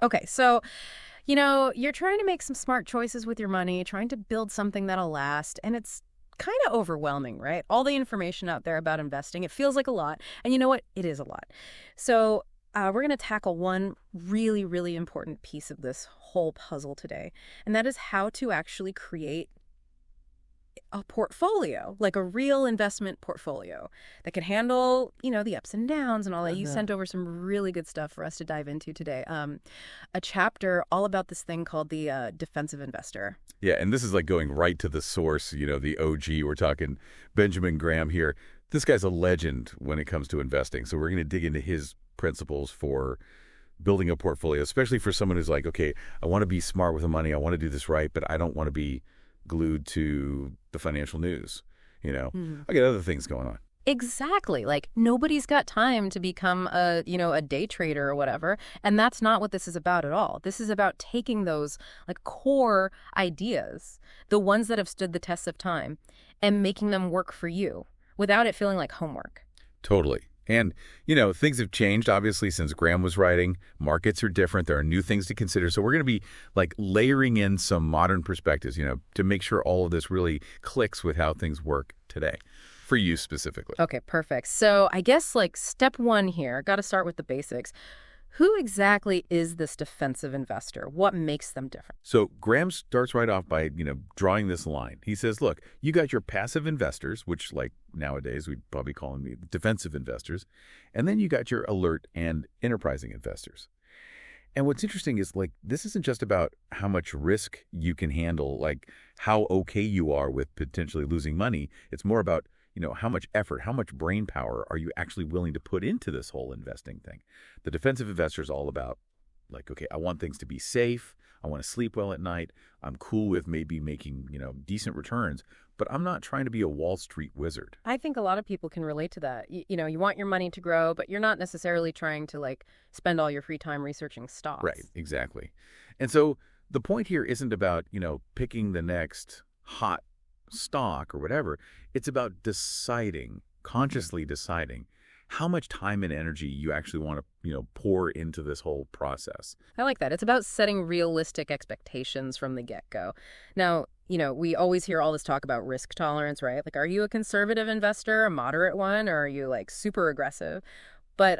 Okay, so, you're trying to make some smart choices with your money, trying to build something that'll last, and it's kind of overwhelming, right? All the information out there about investing, it feels like a lot. And you know what? It is a lot. So, we're going to tackle one really, really important piece of this whole puzzle today, and that is how to actually create a portfolio, like a real investment portfolio that can handle, the ups and downs and all that. You Uh-huh. sent over some really good stuff for us to dive into today. A chapter all about this thing called the defensive investor. Yeah, and this is like going right to the source, the OG. We're talking Benjamin Graham here. This guy's a legend when it comes to investing. So we're going to dig into his principles for building a portfolio, especially for someone who's like, okay, I want to be smart with the money. I want to do this right, but I don't want to be glued to the financial news. Mhm. I got other things going on. Exactly. Like nobody's got time to become a day trader or whatever. And that's not what this is about at all. This is about taking those like core ideas, the ones that have stood the test of time, and making them work for you without it feeling like homework. Totally. And, things have changed, obviously, since Graham was writing. Markets are different. There are new things to consider. So we're going to be like layering in some modern perspectives, to make sure all of this really clicks with how things work today for you specifically. Okay, perfect. So I guess like step one here, got to start with the basics. Who exactly is this defensive investor? What makes them different? So Graham starts right off by, drawing this line. He says, look, you got your passive investors, which like nowadays we'd probably call them the defensive investors, and then you got your alert and enterprising investors. And what's interesting is like this isn't just about how much risk you can handle, like how okay you are with potentially losing money. It's more about, how much effort, how much brain power are you actually willing to put into this whole investing thing? The defensive investor is all about like, okay, I want things to be safe. I want to sleep well at night. I'm cool with maybe making, decent returns, but I'm not trying to be a Wall Street wizard. I think a lot of people can relate to that. You want your money to grow, but you're not necessarily trying to like spend all your free time researching Right, stocks. exactly. And so the point here isn't about, picking the next hot stock or whatever. It's about deciding, consciously deciding how much time and energy you actually want to, pour into this whole process. I like that. It's about setting realistic expectations from the get-go. Now, we always hear all this talk about risk tolerance, right? Like, are you a conservative investor, a moderate one, or are you like super aggressive? But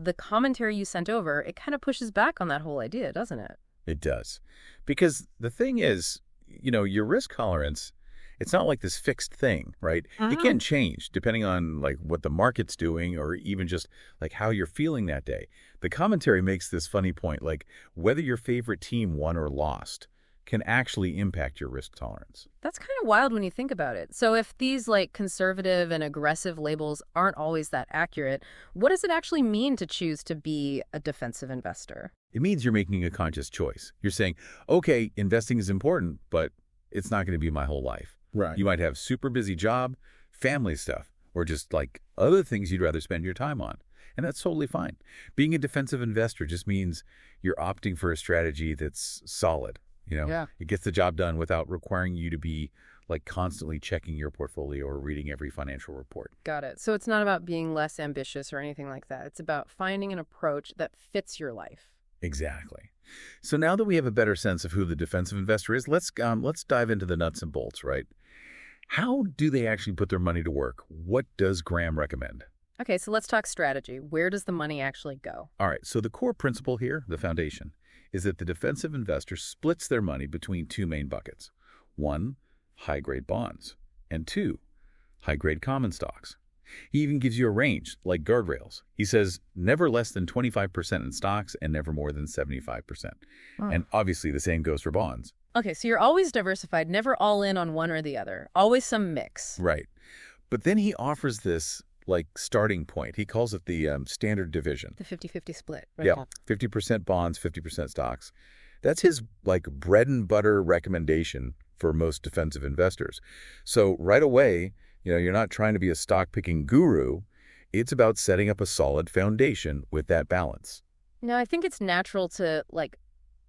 the commentary you sent over, it kind of pushes back on that whole idea, doesn't it? It does. Because the thing is, your risk tolerance, it's not like this fixed thing, right? It Mhm. can change depending on like what the market's doing or even just like how you're feeling that day. The commentary makes this funny point, like whether your favorite team won or lost can actually impact your risk tolerance. That's kind of wild when you think about it. So if these like conservative and aggressive labels aren't always that accurate, what does it actually mean to choose to be a defensive investor? It means you're making a conscious choice. You're saying, okay, investing is important, but it's not going to be my whole life. Right. You might have super busy job, family stuff, or just like other things you'd rather spend your time on. And that's totally fine. Being a defensive investor just means you're opting for a strategy that's solid. Yeah. It gets the job done without requiring you to be like constantly checking your portfolio or reading every financial report. Got it. So it's not about being less ambitious or anything like that. It's about finding an approach that fits your life. Exactly. So now that we have a better sense of who the defensive investor is, let's dive into the nuts and bolts, right? How do they actually put their money to work? What does Graham recommend? Okay, so let's talk strategy. Where does the money actually go? All right, so the core principle here, the foundation, is that the defensive investor splits their money between two main buckets. One, high-grade bonds, and two, high-grade common stocks. He even gives you a range, like guardrails. He says never less than 25% in stocks and never more than 75%. Oh. And obviously the same goes for bonds. Okay, so you're always diversified, never all in on one or the other. Always some mix. Right. But then he offers this like starting point. He calls it the standard division. The 50-50 split. Right. Yeah, 50% bonds, 50% stocks. That's his like bread and butter recommendation for most defensive investors. So right away, you're not trying to be a stock picking guru. It's about setting up a solid foundation with that balance. Now, I think it's natural to like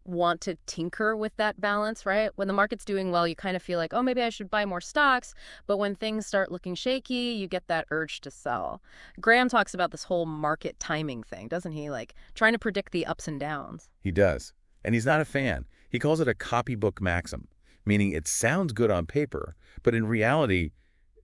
want to tinker with that balance, right? When the market's doing well, you kind of feel like, oh, maybe I should buy more stocks. But when things start looking shaky, you get that urge to sell. Graham talks about this whole market timing thing, doesn't he? Like trying to predict the ups and downs. He does. And he's not a fan. He calls it a copybook maxim, meaning it sounds good on paper, but in reality,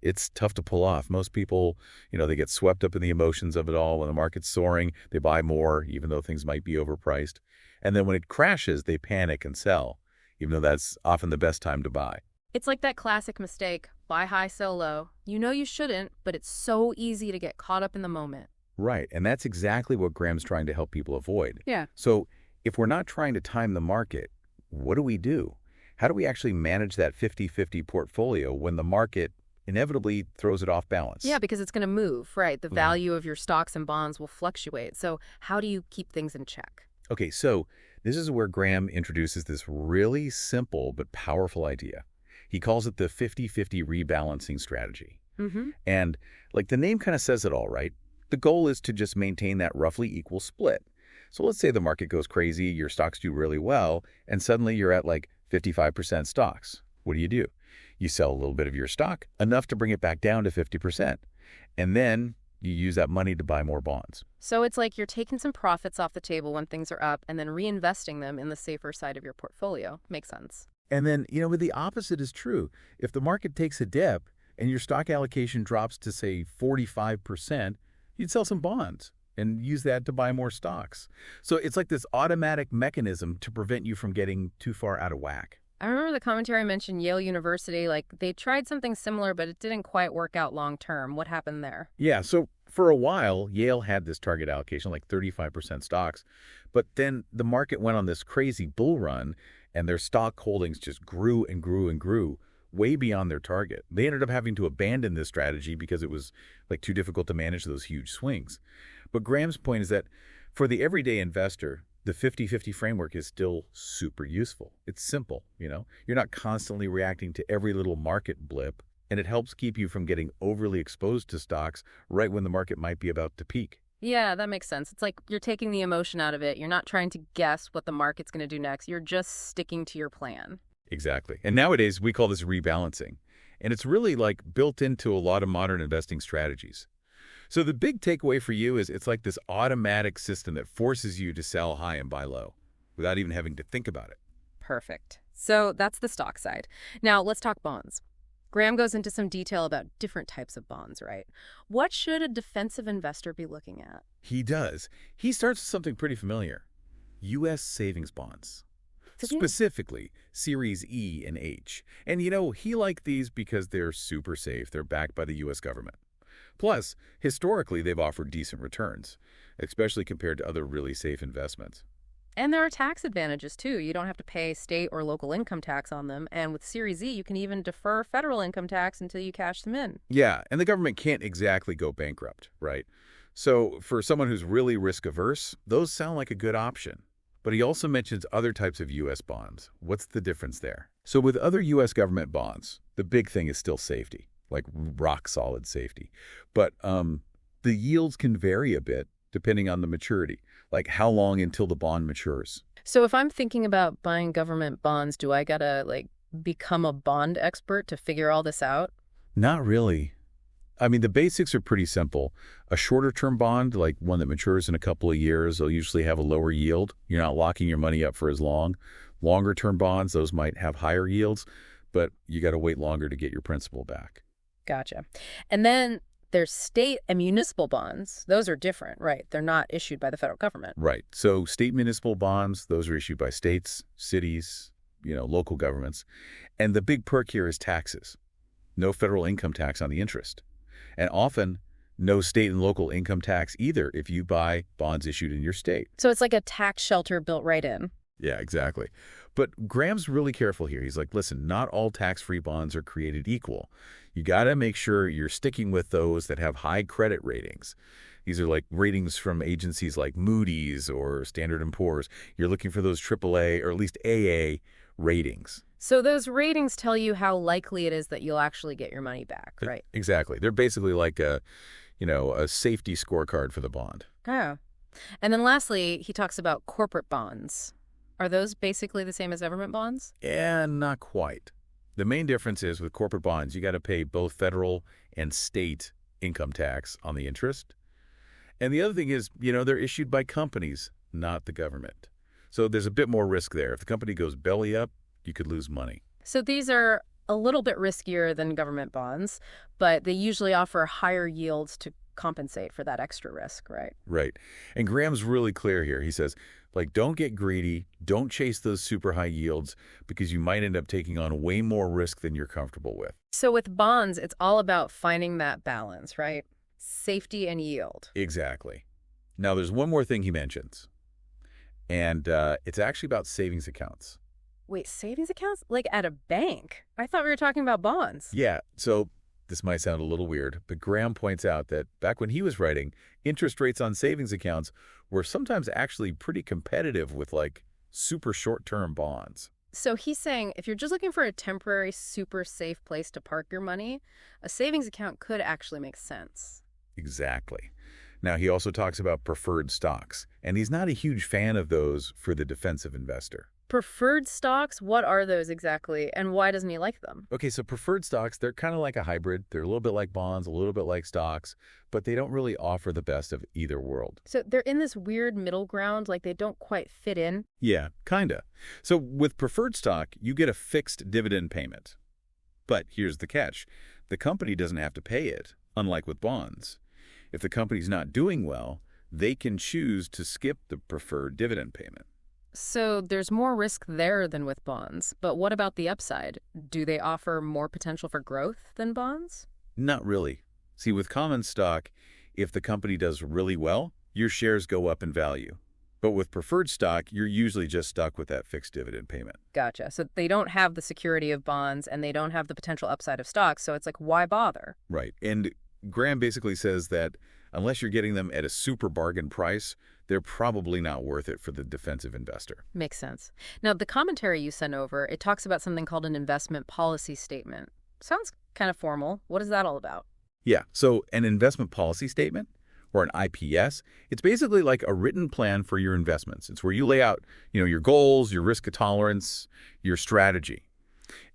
it's tough to pull off. Most people, they get swept up in the emotions of it all. When the market's soaring, they buy more, even though things might be overpriced. And then when it crashes, they panic and sell, even though that's often the best time to buy. It's like that classic mistake, buy high, sell low. You know you shouldn't, but it's so easy to get caught up in the moment. Right. And that's exactly what Graham's trying to help people avoid. Yeah. So if we're not trying to time the market, what do we do? How do we actually manage that 50-50 portfolio when the market inevitably throws it off balance? Yeah, because it's going to move, right? The value of your stocks and bonds will fluctuate. So how do you keep things in check? Okay, so this is where Graham introduces this really simple but powerful idea. He calls it the 50-50 rebalancing strategy. And like the name kind of says it all, right? The goal is to just maintain that roughly equal split. So let's say the market goes crazy, your stocks do really well, and suddenly you're at like 55% stocks. What do? You sell a little bit of your stock, enough to bring it back down to 50%. And then you use that money to buy more bonds. So it's like you're taking some profits off the table when things are up and then reinvesting them in the safer side of your portfolio. Makes sense. And then, the opposite is true. If the market takes a dip and your stock allocation drops to, say, 45%, you'd sell some bonds and use that to buy more stocks. So it's like this automatic mechanism to prevent you from getting too far out of whack. I remember the commentary mentioned Yale University, like they tried something similar, but it didn't quite work out long term. What happened there? Yeah, so for a while, Yale had this target allocation, like 35% stocks. But then the market went on this crazy bull run, and their stock holdings just grew and grew and grew, way beyond their target. They ended up having to abandon this strategy because it was like too difficult to manage those huge swings. But Graham's point is that for the everyday investor, the 50-50 framework is still super useful. It's simple, You're not constantly reacting to every little market blip, and it helps keep you from getting overly exposed to stocks right when the market might be about to peak. Yeah, that makes sense. It's like you're taking the emotion out of it. You're not trying to guess what the market's going to do next. You're just sticking to your plan. Exactly. And nowadays, we call this rebalancing. And it's really like built into a lot of modern investing strategies. So the big takeaway for you is it's like this automatic system that forces you to sell high and buy low without even having to think about it. Perfect. So that's the stock side. Now let's talk bonds. Graham goes into some detail about different types of bonds, right? What should a defensive investor be looking at? He does. He starts with something pretty familiar. U.S. savings bonds. Specifically, Series E and H. And he liked these because they're super safe. They're backed by the U.S. government. Plus, historically, they've offered decent returns, especially compared to other really safe investments. And there are tax advantages, too. You don't have to pay state or local income tax on them. And with Series E, you can even defer federal income tax until you cash them in. Yeah, and the government can't exactly go bankrupt, right? So for someone who's really risk-averse, those sound like a good option. But he also mentions other types of U.S. bonds. What's the difference there? So with other U.S. government bonds, the big thing is still safety, like rock-solid safety. But the yields can vary a bit depending on the maturity, like how long until the bond matures. So if I'm thinking about buying government bonds, do I gotta, become a bond expert to figure all this out? Not really. I mean, the basics are pretty simple. A shorter-term bond, like one that matures in a couple of years, will usually have a lower yield. You're not locking your money up for as long. Longer-term bonds, those might have higher yields, but you got to wait longer to get your principal back. Gotcha. And then there's state and municipal bonds. Those are different, right? They're not issued by the federal government. Right. So state municipal bonds, those are issued by states, cities, local governments. And the big perk here is taxes. No federal income tax on the interest. And often, no state and local income tax either if you buy bonds issued in your state. So it's like a tax shelter built right in. Yeah, exactly. But Graham's really careful here. He's like, listen, not all tax-free bonds are created equal. You got to make sure you're sticking with those that have high credit ratings. These are like ratings from agencies like Moody's or Standard & Poor's. You're looking for those AAA or at least AA ratings. So those ratings tell you how likely it is that you'll actually get your money back, right? Exactly. They're basically like a safety scorecard for the bond. Oh. And then lastly, he talks about corporate bonds. Are those basically the same as government bonds? And not quite. The main difference is with corporate bonds, you got to pay both federal and state income tax on the interest. And the other thing is, they're issued by companies, not the government. So there's a bit more risk there. If the company goes belly up, you could lose money. So these are a little bit riskier than government bonds, but they usually offer higher yields to compensate for that extra risk, right? Right. And Graham's really clear here. He says, don't get greedy. Don't chase those super high yields because you might end up taking on way more risk than you're comfortable with. So with bonds, it's all about finding that balance, right? Safety and yield. Exactly. Now, there's one more thing he mentions, and it's actually about savings accounts. Wait, savings accounts? Like at a bank? I thought we were talking about bonds. Yeah, so this might sound a little weird, but Graham points out that back when he was writing, interest rates on savings accounts were sometimes actually pretty competitive with super short-term bonds. So he's saying if you're just looking for a temporary, super safe place to park your money, a savings account could actually make sense. Exactly. Now, he also talks about preferred stocks, and he's not a huge fan of those for the defensive investor. Preferred stocks, what are those exactly, and why doesn't he like them? Okay, so preferred stocks, they're kind of like a hybrid. They're a little bit like bonds, a little bit like stocks, but they don't really offer the best of either world. So they're in this weird middle ground, like they don't quite fit in? Yeah, kinda. So with preferred stock, you get a fixed dividend payment. But here's the catch. The company doesn't have to pay it, unlike with bonds. If the company's not doing well, they can choose to skip the preferred dividend payment. So there's more risk there than with bonds. But what about the upside? Do they offer more potential for growth than bonds? Not really. See, with common stock, if the company does really well, your shares go up in value. But with preferred stock, you're usually just stuck with that fixed dividend payment. Gotcha. So they don't have the security of bonds and they don't have the potential upside of stocks. So it's like, why bother? Right. And Graham basically says that unless you're getting them at a super bargain price, they're probably not worth it for the defensive investor. Makes sense. Now, the commentary you sent over, it talks about something called an investment policy statement. Sounds kind of formal. What is that all about? Yeah, so an investment policy statement, or an IPS, it's basically like a written plan for your investments. It's where you lay out, your goals, your risk tolerance, your strategy.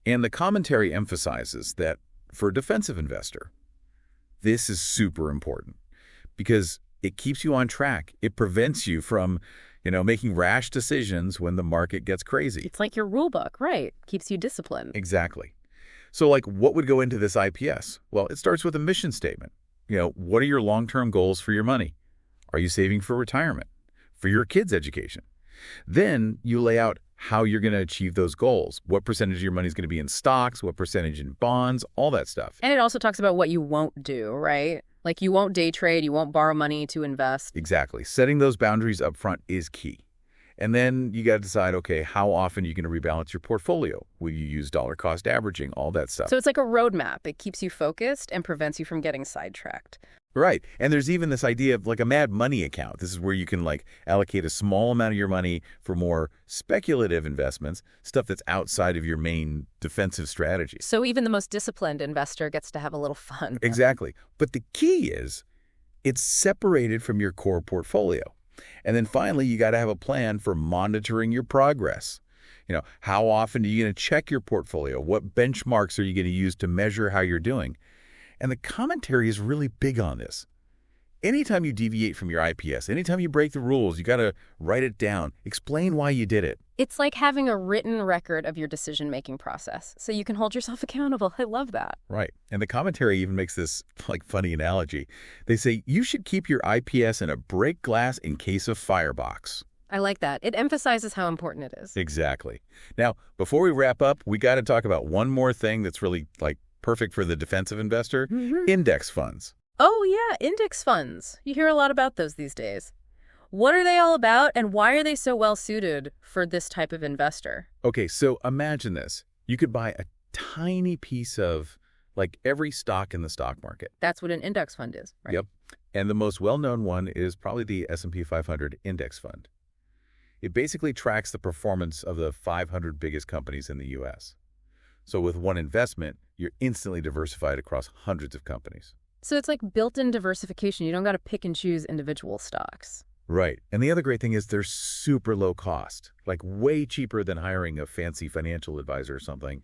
And the commentary emphasizes that for a defensive investor, this is super important because it keeps you on track. It prevents you from, making rash decisions when the market gets crazy. It's like your rule book, right? Keeps you disciplined. Exactly. So what would go into this IPS? Well, it starts with a mission statement. What are your long-term goals for your money? Are you saving for retirement? For your kids' education? Then you lay out how you're going to achieve those goals. What percentage of your money is going to be in stocks? What percentage in bonds? All that stuff. And it also talks about what you won't do, right? Like you won't day trade, you won't borrow money to invest. Exactly. Setting those boundaries up front is key. And then you got to decide, okay, how often are you going to rebalance your portfolio? Will you use dollar cost averaging? All that stuff. So it's like a roadmap. It keeps you focused and prevents you from getting sidetracked. Right. And there's even this idea of a mad money account. This is where you can allocate a small amount of your money for more speculative investments, stuff that's outside of your main defensive strategy. So even the most disciplined investor gets to have a little fun. Exactly. But the key is it's separated from your core portfolio. And then finally, you got to have a plan for monitoring your progress. How often are you going to check your portfolio? What benchmarks are you going to use to measure how you're doing? And the commentary is really big on this. Anytime you deviate from your IPS, anytime you break the rules, you got to write it down, explain why you did it. It's like having a written record of your decision-making process, so you can hold yourself accountable. I love that. Right. And the commentary even makes this funny analogy. They say you should keep your IPS in a break glass in case of firebox. I like that. It emphasizes how important it is. Exactly. Now, before we wrap up, we got to talk about one more thing that's really perfect for the defensive investor, index funds. Oh, yeah, index funds. You hear a lot about those these days. What are they all about, and why are they so well suited for this type of investor? Okay, so imagine this. You could buy a tiny piece of every stock in the stock market. That's what an index fund is, right? Yep. And the most well-known one is probably the S&P 500 index fund. It basically tracks the performance of the 500 biggest companies in the U.S. So with one investment, you're instantly diversified across hundreds of companies. So it's like built-in diversification. You don't got to pick and choose individual stocks. Right. And the other great thing is they're super low cost, like way cheaper than hiring a fancy financial advisor or something.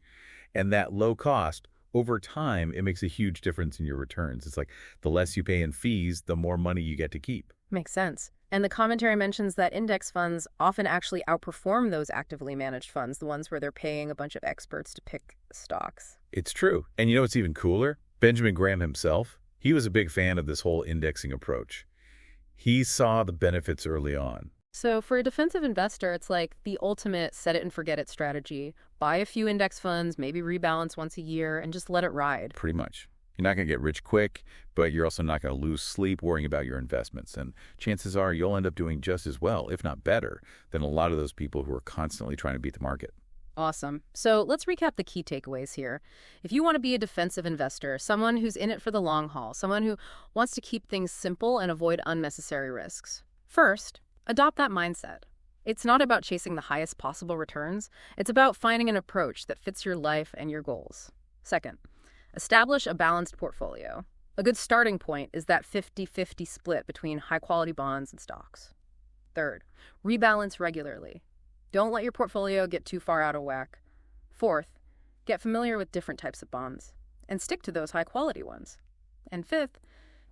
And that low cost, over time, it makes a huge difference in your returns. It's like the less you pay in fees, the more money you get to keep. Makes sense. And the commentary mentions that index funds often actually outperform those actively managed funds, the ones where they're paying a bunch of experts to pick stocks. It's true. And you know what's even cooler? Benjamin Graham himself, he was a big fan of this whole indexing approach. He saw the benefits early on. So for a defensive investor, it's like the ultimate set it and forget it strategy. Buy a few index funds, maybe rebalance once a year, and just let it ride. Pretty much. You're not going to get rich quick, but you're also not going to lose sleep worrying about your investments. And chances are you'll end up doing just as well, if not better, than a lot of those people who are constantly trying to beat the market. Awesome. So let's recap the key takeaways here. If you want to be a defensive investor, someone who's in it for the long haul, someone who wants to keep things simple and avoid unnecessary risks. First, adopt that mindset. It's not about chasing the highest possible returns. It's about finding an approach that fits your life and your goals. Second, establish a balanced portfolio. A good starting point is that 50-50 split between high-quality bonds and stocks. Third, rebalance regularly. Don't let your portfolio get too far out of whack. Fourth, get familiar with different types of bonds and stick to those high-quality ones. And fifth,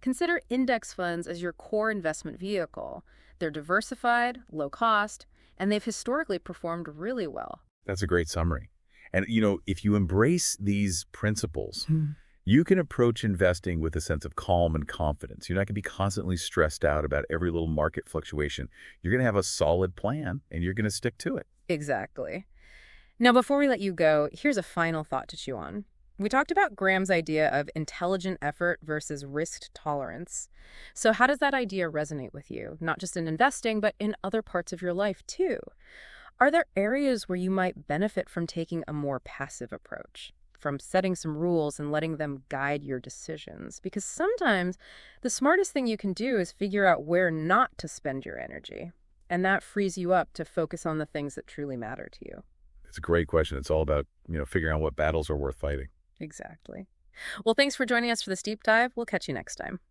consider index funds as your core investment vehicle. They're diversified, low cost, and they've historically performed really well. That's a great summary. And, if you embrace these principles, you can approach investing with a sense of calm and confidence. You're not going to be constantly stressed out about every little market fluctuation. You're going to have a solid plan, and you're going to stick to it. Exactly. Now, before we let you go, here's a final thought to chew on. We talked about Graham's idea of intelligent effort versus risk tolerance. So how does that idea resonate with you? Not just in investing, but in other parts of your life, too. Are there areas where you might benefit from taking a more passive approach, from setting some rules and letting them guide your decisions? Because sometimes the smartest thing you can do is figure out where not to spend your energy. And that frees you up to focus on the things that truly matter to you. It's a great question. It's all about, figuring out what battles are worth fighting. Exactly. Well, thanks for joining us for this deep dive. We'll catch you next time.